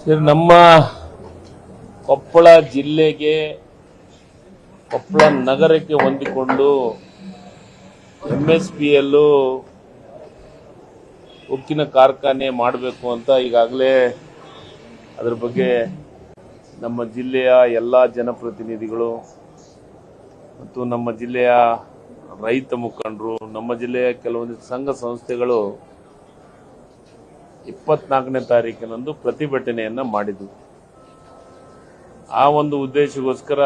Sir, ನಮ್ಮ ಕೊಪ್ಪಳ ಜಿಲ್ಲೆಗೆ ಕೊಪ್ಪಳ ನಗರಕ್ಕೆ ಹೊಂದಿಕೊಂಡು MSPಯಲ್ಲೂ ಉಕ್ಕಿನ ಕಾರ್ಖಾನೆ ಮಾಡಬೇಕು ಅಂತ ಈಗಾಗಲೇ ಅದರ ಬಗ್ಗೆ ನಮ್ಮ ಜಿಲ್ಲೆಯ ಎಲ್ಲ ಜನಪ್ರತಿನಿಧಿಗಳು ಮತ್ತು ನಮ್ಮ ಜಿಲ್ಲೆಯ ರೈತ ಮುಖಂಡರು, ನಮ್ಮ ಜಿಲ್ಲೆಯ ಕೆಲವೊಂದು ಸಂಘ ಸಂಸ್ಥೆಗಳು 24ನೇ ತಾರೀಕಿನಂದು ಪ್ರತಿಭಟನೆಯನ್ನ ಮಾಡಿದ್ವು. ಆ ಒಂದು ಉದ್ದೇಶಕ್ಕೋಸ್ಕರ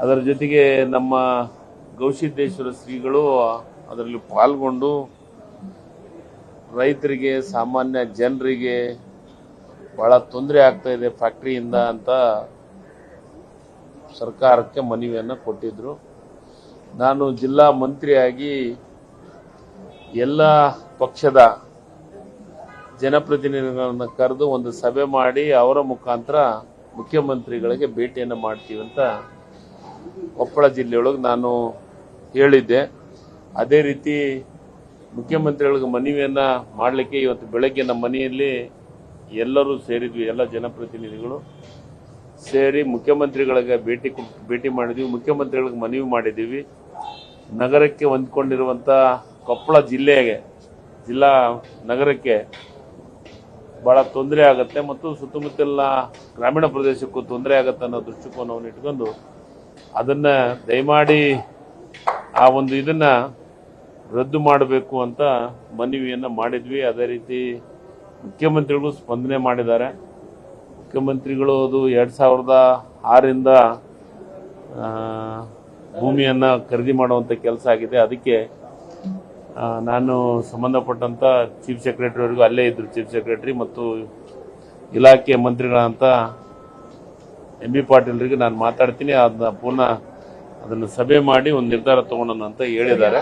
ಅದರ ಜೊತೆಗೆ ನಮ್ಮ ಗವಿಸಿದ್ದೇಶ್ವರ ಶ್ರೀಗಳು ಅದರಲ್ಲಿ ಪಾಲ್ಗೊಂಡು ರೈತರಿಗೆ, ಸಾಮಾನ್ಯ ಜನರಿಗೆ ಬಹಳ ತೊಂದರೆ ಆಗ್ತಾ ಇದೆ ಫ್ಯಾಕ್ಟರಿಯಿಂದ ಅಂತ ಸರ್ಕಾರಕ್ಕೆ ಮನವಿಯನ್ನು ಕೊಟ್ಟಿದ್ರು. ನಾನು ಜಿಲ್ಲಾ ಮಂತ್ರಿಯಾಗಿ ಎಲ್ಲ ಪಕ್ಷದ ಜನಪ್ರತಿನಿಧಿಗಳನ್ನು ಕರೆದು ಒಂದು ಸಭೆ ಮಾಡಿ ಅವರ ಮುಖಾಂತರ ಮುಖ್ಯಮಂತ್ರಿಗಳಿಗೆ ಭೇಟಿಯನ್ನು ಮಾಡ್ತೀವಿ ಅಂತ ಕೊಪ್ಪಳ ಜಿಲ್ಲೆಯೊಳಗೆ ನಾನು ಹೇಳಿದ್ದೆ. ಅದೇ ರೀತಿ ಮುಖ್ಯಮಂತ್ರಿಗಳಿಗೆ ಮನವಿಯನ್ನು ಮಾಡಲಿಕ್ಕೆ ಇವತ್ತು ಬೆಳಗ್ಗೆ ನಮ್ಮ ಮನೆಯಲ್ಲಿ ಎಲ್ಲರೂ ಸೇರಿದ್ವಿ, ಎಲ್ಲ ಜನಪ್ರತಿನಿಧಿಗಳು ಸೇರಿ ಮುಖ್ಯಮಂತ್ರಿಗಳಿಗೆ ಭೇಟಿ ಮಾಡಿದ್ವಿ. ಮುಖ್ಯಮಂತ್ರಿಗಳಿಗೆ ಮನವಿ ಮಾಡಿದ್ದೀವಿ. ನಗರಕ್ಕೆ ಹೊಂದ್ಕೊಂಡಿರುವಂಥ ಕೊಪ್ಪಳ ಜಿಲ್ಲಾ ನಗರಕ್ಕೆ ಬಹಳ ತೊಂದರೆ ಆಗುತ್ತೆ ಮತ್ತು ಸುತ್ತಮುತ್ತಲಿನ ಗ್ರಾಮೀಣ ಪ್ರದೇಶಕ್ಕೂ ತೊಂದರೆ ಆಗುತ್ತೆ ಅನ್ನೋ ದೃಷ್ಟಿಕೋನವನ್ನು ಇಟ್ಕೊಂಡು ಅದನ್ನ ದಯಮಾಡಿ ಆ ಒಂದು ಇದನ್ನ ರದ್ದು ಮಾಡಬೇಕು ಅಂತ ಮನವಿಯನ್ನು ಮಾಡಿದ್ವಿ. ಅದೇ ರೀತಿ ಮುಖ್ಯಮಂತ್ರಿಗಳು ಸ್ಪಂದನೆ ಮಾಡಿದ್ದಾರೆ. ಮುಖ್ಯಮಂತ್ರಿಗಳು ಅದು 2006ರಿಂದ ಭೂಮಿಯನ್ನು ಖರೀದಿ ಮಾಡುವಂಥ ಕೆಲಸ ಆಗಿದೆ. ಅದಕ್ಕೆ ನಾನು ಸಂಬಂಧಪಟ್ಟಂತ ಚೀಫ್ ಸೆಕ್ರೆಟರಿ ಅವರಿಗೂ ಅಲ್ಲೇ ಇದ್ರು, ಚೀಫ್ ಸೆಕ್ರೆಟರಿ ಮತ್ತು ಇಲಾಖೆ ಮಂತ್ರಿಗಳಂತ MB ಪಾಟೀಲ್ರಿಗೆ ನಾನು ಮಾತಾಡ್ತೀನಿ, ಅದನ್ನ ಪುನಃ ಅದನ್ನು ಸಭೆ ಮಾಡಿ ಒಂದು ನಿರ್ಧಾರ ತಗೊಳ್ಳೋಣ ಅಂತ ಹೇಳಿದ್ದಾರೆ.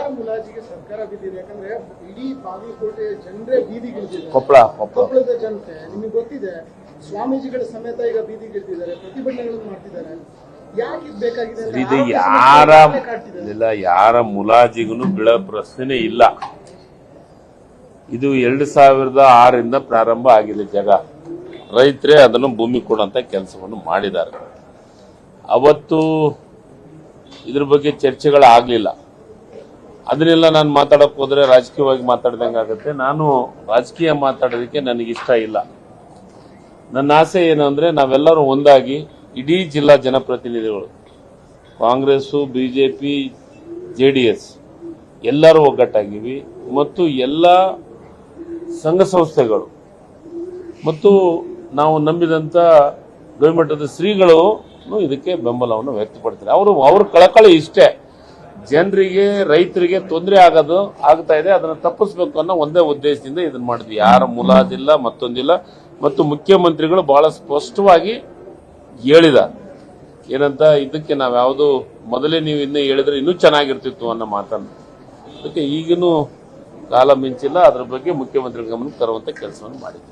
ಕೊಪ್ಪಳದ ಜನತೆ ನಿಮಗೆ ಗೊತ್ತಿದೆ, ಸ್ವಾಮೀಜಿಗಳ ಸಮೇತ ಈಗ ಬೀದಿಗಿಳಿದಿದ್ದಾರೆ, ಪ್ರತಿಭಟನೆಗಳನ್ನು ಮಾಡ್ತಿದ್ದಾರೆ. ಇದು ಯಾರ ಮುಲಾಜಿಗೂ ಬೀಳೋ ಪ್ರಶ್ನೆ ಇಲ್ಲ. ಇದು 2006ರಿಂದ ಪ್ರಾರಂಭ ಆಗಿದೆ. ರೈತರೇ ಅದನ್ನು ಭೂಮಿ ಕೊಡುವಂತ ಕೆಲಸವನ್ನು ಮಾಡಿದ್ದಾರೆ. ಅವತ್ತು ಇದ್ರ ಬಗ್ಗೆ ಚರ್ಚೆಗಳಾಗಲಿಲ್ಲ. ಅದನ್ನೆಲ್ಲ ನಾನು ಮಾತಾಡಕ್ ಹೋದ್ರೆ ರಾಜಕೀಯವಾಗಿ ಮಾತಾಡ್ದಂಗೆ ಆಗುತ್ತೆ. ನಾನು ರಾಜಕೀಯ ಮಾತಾಡೋದಕ್ಕೆ ನನಗಿಷ್ಟ ಇಲ್ಲ. ನನ್ನ ಆಸೆ ಏನು ಅಂದ್ರೆ ನಾವೆಲ್ಲರೂ ಒಂದಾಗಿ ಇಡೀ ಜಿಲ್ಲಾ ಜನಪ್ರತಿನಿಧಿಗಳು, ಕಾಂಗ್ರೆಸ್ಸು, ಬಿಜೆಪಿ, JDS ಎಲ್ಲರೂ ಒಗ್ಗಟ್ಟಾಗಿವಿ ಮತ್ತು ಎಲ್ಲ ಸಂಘ ಸಂಸ್ಥೆಗಳು ಮತ್ತು ನಾವು ನಂಬಿದಂತ ಗವಿಮಠದ ಶ್ರೀಗಳು ಇದಕ್ಕೆ ಬೆಂಬಲವನ್ನು ವ್ಯಕ್ತಪಡ್ತಾರೆ. ಅವ್ರ ಕಳಕಳಿ ಇಷ್ಟೇ, ಜನರಿಗೆ, ರೈತರಿಗೆ ತೊಂದರೆ ಆಗ್ತಾ ಇದೆ, ಅದನ್ನು ತಪ್ಪಿಸಬೇಕು ಅನ್ನೋ ಒಂದೇ ಉದ್ದೇಶದಿಂದ ಇದನ್ನ ಮಾಡಿದ್ವಿ. ಯಾರ ಮುಲಾಜಿಲ್ಲ, ಮತ್ತೊಂದಿಲ್ಲ. ಮತ್ತು ಮುಖ್ಯಮಂತ್ರಿಗಳು ಬಹಳ ಸ್ಪಷ್ಟವಾಗಿ ಹೇಳಿದ್ದಾರೆ ಏನಂತ, ಇದಕ್ಕೆ ನಾವ್ಯಾವುದು ಮೊದಲೇ ನೀವು ಇನ್ನೂ ಹೇಳಿದ್ರೆ ಇನ್ನೂ ಚೆನ್ನಾಗಿರ್ತಿತ್ತು ಅನ್ನೋ ಮಾತನ್ನು. ಅದಕ್ಕೆ ಈಗಿನೂ ಕಾಲ ಮಿಂಚಿಲ್ಲ, ಅದ್ರ ಬಗ್ಗೆ ಮುಖ್ಯಮಂತ್ರಿಗಳ ಗಮನಕ್ಕೆ ತರುವಂತ ಕೆಲಸವನ್ನು ಮಾಡಿದ್ವಿ.